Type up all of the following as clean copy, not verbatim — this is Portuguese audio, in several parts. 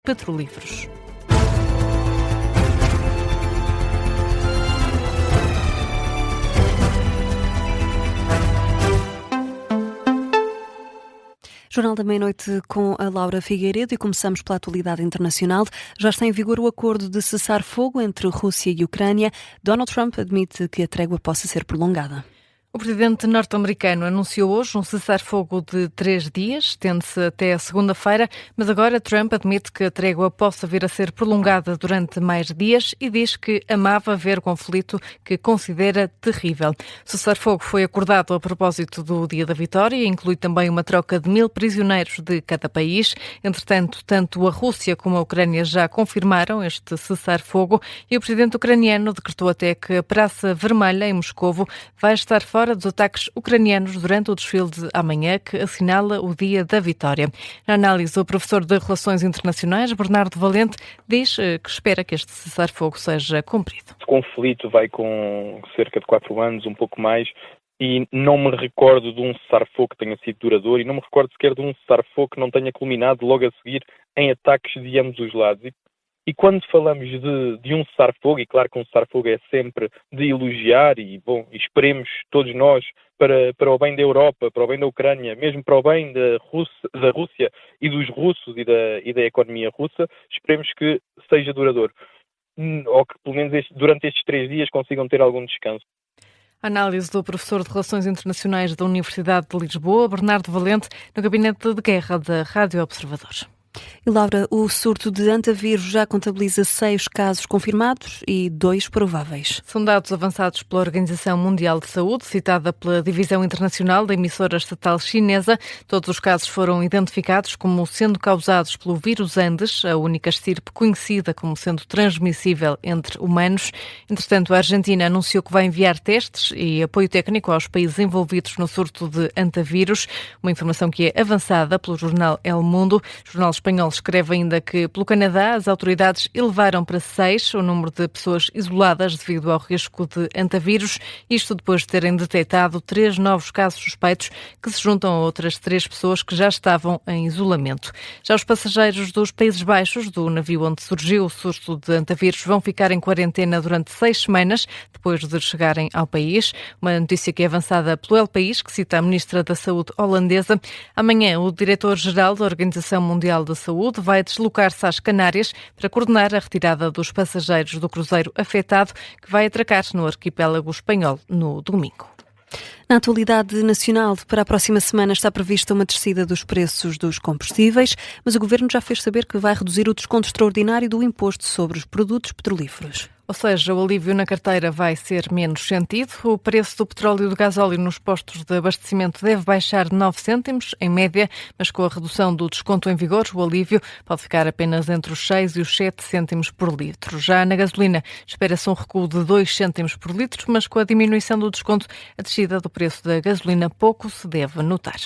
petrolíferos. Jornal da Meia-Noite com a Laura Figueiredo e começamos pela atualidade internacional. Já está em vigor o acordo de cessar-fogo entre Rússia e Ucrânia. Donald Trump admite que a trégua possa ser prolongada. O presidente norte-americano anunciou hoje um cessar-fogo de 3 dias, estende-se até segunda-feira, mas agora Trump admite que a trégua possa vir a ser prolongada durante mais dias e diz que amava ver o conflito que considera terrível. O cessar-fogo foi acordado a propósito do Dia da Vitória e inclui também uma troca de 1.000 prisioneiros de cada país. Entretanto, tanto a Rússia como a Ucrânia já confirmaram este cessar-fogo e o presidente ucraniano decretou até que a Praça Vermelha, em Moscovo, vai estar fora dos ataques ucranianos durante o desfile de amanhã, que assinala o Dia da Vitória. Na análise, o professor de Relações Internacionais, Bernardo Valente, diz que espera que este cessar-fogo seja cumprido. O conflito vai com cerca de 4 anos, um pouco mais, e não me recordo de um cessar-fogo que tenha sido duradouro e não me recordo sequer de um cessar-fogo que não tenha culminado logo a seguir em ataques de ambos os lados. E quando falamos de um cessar-fogo, e claro que um cessar-fogo é sempre de elogiar, e bom, esperemos todos nós para o bem da Europa, para o bem da Ucrânia, mesmo para o bem da Rússia e dos russos e da economia russa, esperemos que seja duradouro. Ou que pelo menos durante estes 3 dias consigam ter algum descanso. A análise do professor de Relações Internacionais da Universidade de Lisboa, Bernardo Valente, no gabinete de guerra da Rádio Observador. E Laura, o surto de antavírus já contabiliza 6 casos confirmados e 2 prováveis. São dados avançados pela Organização Mundial de Saúde, citada pela Divisão Internacional da Emissora Estatal Chinesa. Todos os casos foram identificados como sendo causados pelo vírus Andes, a única estirpe conhecida como sendo transmissível entre humanos. Entretanto, a Argentina anunciou que vai enviar testes e apoio técnico aos países envolvidos no surto de antavírus, uma informação que é avançada pelo jornal El Mundo. O jornal espanhol escreve ainda que, pelo Canadá, as autoridades elevaram para 6 o número de pessoas isoladas devido ao risco de antavírus, isto depois de terem detectado 3 novos casos suspeitos que se juntam a outras 3 pessoas que já estavam em isolamento. Já os passageiros dos Países Baixos, do navio onde surgiu o surto de antavírus, vão ficar em quarentena durante 6 semanas, depois de chegarem ao país. Uma notícia que é avançada pelo El País, que cita a Ministra da Saúde holandesa. Amanhã, o Diretor-Geral da Organização Mundial da Saúde vai deslocar-se às Canárias para coordenar a retirada dos passageiros do cruzeiro afetado que vai atracar no arquipélago espanhol no domingo. Na atualidade nacional, para a próxima semana está prevista uma descida dos preços dos combustíveis, mas o Governo já fez saber que vai reduzir o desconto extraordinário do imposto sobre os produtos petrolíferos. Ou seja, o alívio na carteira vai ser menos sentido. O preço do petróleo e do gasóleo nos postos de abastecimento deve baixar 9 cêntimos, em média, mas com a redução do desconto em vigor, o alívio pode ficar apenas entre os 6 e os 7 cêntimos por litro. Já na gasolina, espera-se um recuo de 2 cêntimos por litro, mas com a diminuição do desconto, a descida do preço da gasolina pouco se deve notar.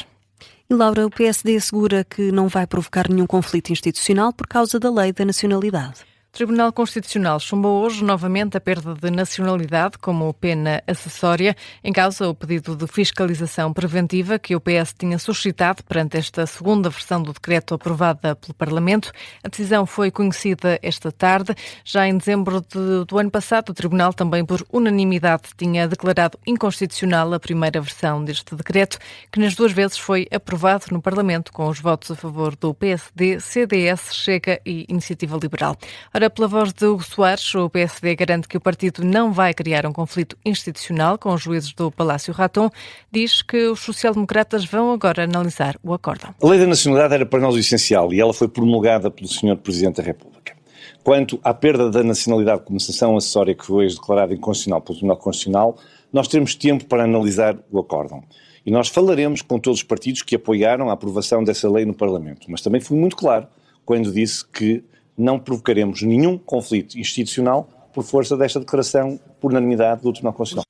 E Laura, o PSD assegura que não vai provocar nenhum conflito institucional por causa da lei da nacionalidade. O Tribunal Constitucional chumbou hoje novamente a perda de nacionalidade como pena acessória, em causa o pedido de fiscalização preventiva que o PS tinha suscitado perante esta segunda versão do decreto aprovada pelo Parlamento. A decisão foi conhecida esta tarde. Já em dezembro do ano passado, o Tribunal também por unanimidade tinha declarado inconstitucional a primeira versão deste decreto, que nas 2 vezes foi aprovado no Parlamento com os votos a favor do PSD, CDS, Chega e Iniciativa Liberal. Ora, pela voz de Hugo Soares, o PSD garante que o partido não vai criar um conflito institucional com os juízes do Palácio Raton. Diz que os social-democratas vão agora analisar o acórdão. A lei da nacionalidade era para nós o essencial e ela foi promulgada pelo Sr. Presidente da República. Quanto à perda da nacionalidade como sanção acessória que foi declarada inconstitucional pelo Tribunal Constitucional, nós teremos tempo para analisar o acórdão. E nós falaremos com todos os partidos que apoiaram a aprovação dessa lei no Parlamento. Mas também fui muito claro quando disse que não provocaremos nenhum conflito institucional por força desta declaração por unanimidade do Tribunal Constitucional.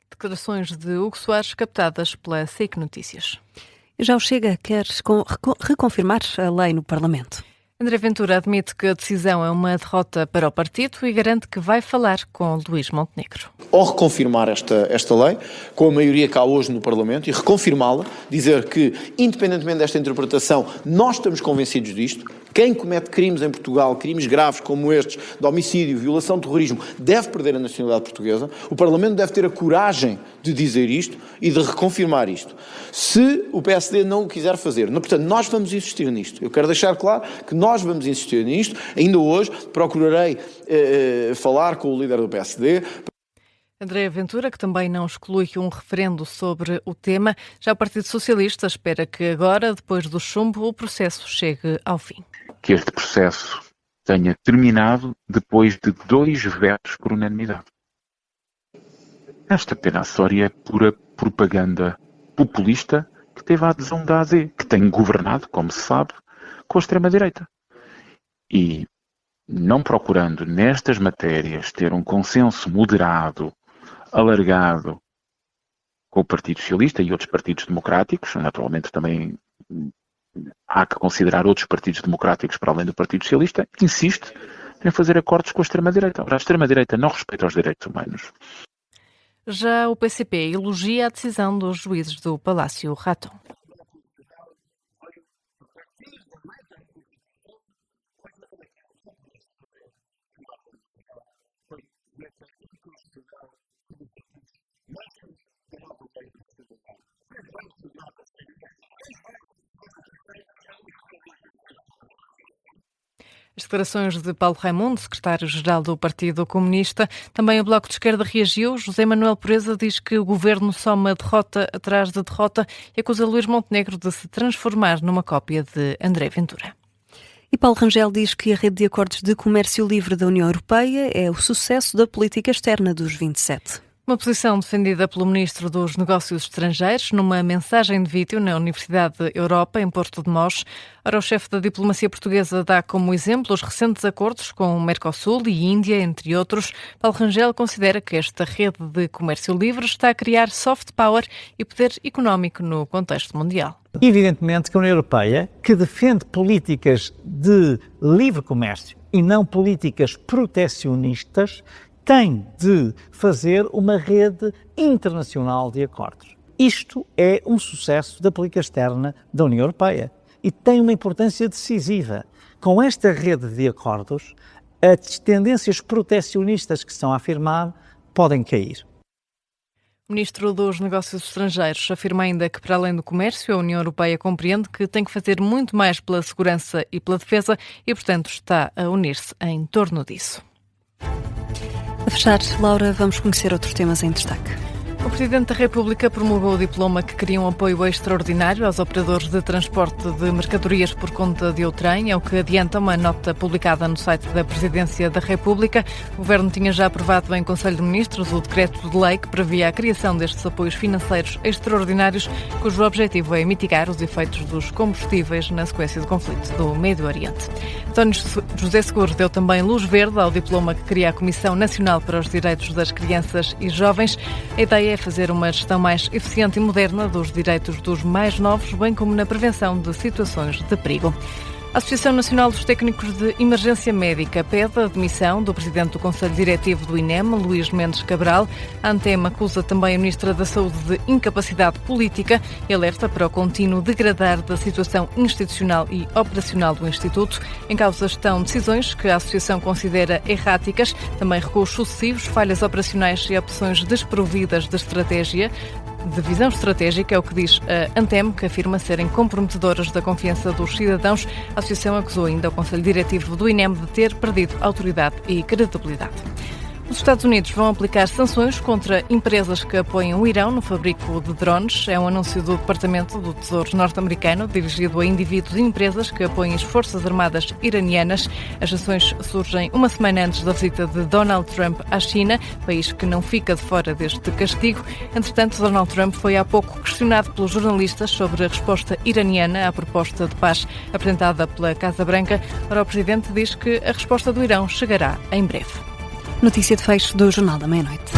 Declarações de Hugo Soares captadas pela SIC Notícias. Já o Chega quer reconfirmar a lei no Parlamento. André Ventura admite que a decisão é uma derrota para o partido e garante que vai falar com Luís Montenegro. Ao reconfirmar esta lei, com a maioria cá hoje no Parlamento, e reconfirmá-la, dizer que, independentemente desta interpretação, nós estamos convencidos disto, quem comete crimes em Portugal, crimes graves como estes, de homicídio, violação de terrorismo, deve perder a nacionalidade portuguesa. O Parlamento deve ter a coragem de dizer isto e de reconfirmar isto. Se o PSD não o quiser fazer, portanto, nós vamos insistir nisto. Eu quero deixar claro que nós vamos insistir nisto. Ainda hoje procurarei falar com o líder do PSD. André Ventura, que também não exclui um referendo sobre o tema. Já o Partido Socialista espera que agora, depois do chumbo, o processo chegue ao fim. Que este processo tenha terminado depois de 2 vetos por unanimidade. Esta pena acessória é pura propaganda populista que teve a adesão da AD, que tem governado, como se sabe, com a extrema-direita. E não procurando nestas matérias ter um consenso moderado, alargado com o Partido Socialista e outros partidos democráticos, naturalmente também há que considerar outros partidos democráticos para além do Partido Socialista, insiste em fazer acordos com a extrema-direita. A extrema-direita não respeita os direitos humanos. Já o PCP elogia a decisão dos juízes do Palácio Raton. As declarações de Paulo Raimundo, secretário-geral do Partido Comunista. Também o Bloco de Esquerda reagiu. José Manuel Pureza diz que o governo soma derrota atrás de derrota e acusa Luís Montenegro de se transformar numa cópia de André Ventura. E Paulo Rangel diz que a rede de acordos de comércio livre da União Europeia é o sucesso da política externa dos 27. Uma posição defendida pelo Ministro dos Negócios Estrangeiros numa mensagem de vídeo na Universidade Europa, em Porto de Mós. Ora, o chefe da diplomacia portuguesa dá como exemplo os recentes acordos com o Mercosul e Índia, entre outros. Paulo Rangel considera que esta rede de comércio livre está a criar soft power e poder económico no contexto mundial. Evidentemente que a União Europeia, que defende políticas de livre comércio e não políticas protecionistas, tem de fazer uma rede internacional de acordos. Isto é um sucesso da política externa da União Europeia e tem uma importância decisiva. Com esta rede de acordos, as tendências protecionistas que estão a afirmar podem cair. O Ministro dos Negócios Estrangeiros afirma ainda que, para além do comércio, a União Europeia compreende que tem que fazer muito mais pela segurança e pela defesa e, portanto, está a unir-se em torno disso. A fechar, Laura, vamos conhecer outros temas em destaque. O Presidente da República promulgou o diploma que cria um apoio extraordinário aos operadores de transporte de mercadorias por conta de outrem, é o que adianta uma nota publicada no site da Presidência da República. O Governo tinha já aprovado em Conselho de Ministros o decreto de lei que previa a criação destes apoios financeiros extraordinários, cujo objetivo é mitigar os efeitos dos combustíveis na sequência do conflito do Médio Oriente. António José Seguro deu também luz verde ao diploma que cria a Comissão Nacional para os Direitos das Crianças e Jovens. A ideia é fazer uma gestão mais eficiente e moderna dos direitos dos mais novos, bem como na prevenção de situações de perigo. A Associação Nacional dos Técnicos de Emergência Médica pede a demissão do Presidente do Conselho Diretivo do INEM, Luís Mendes Cabral. A ANTEM acusa também a Ministra da Saúde de incapacidade política e alerta para o contínuo degradar da situação institucional e operacional do Instituto. Em causa estão decisões que a Associação considera erráticas, também recuos sucessivos, falhas operacionais e opções desprovidas de estratégia. De visão estratégica, é o que diz a ANTEM, que afirma serem comprometedoras da confiança dos cidadãos. A Associação acusou ainda o Conselho Diretivo do INEM de ter perdido autoridade e credibilidade. Os Estados Unidos vão aplicar sanções contra empresas que apoiam o Irão no fabrico de drones. É um anúncio do Departamento do Tesouro norte-americano, dirigido a indivíduos e empresas que apoiam as Forças Armadas iranianas. As sanções surgem uma semana antes da visita de Donald Trump à China, país que não fica de fora deste castigo. Entretanto, Donald Trump foi há pouco questionado pelos jornalistas sobre a resposta iraniana à proposta de paz apresentada pela Casa Branca. Ora, o presidente diz que a resposta do Irão chegará em breve. Notícia de fecho do Jornal da Meia-Noite.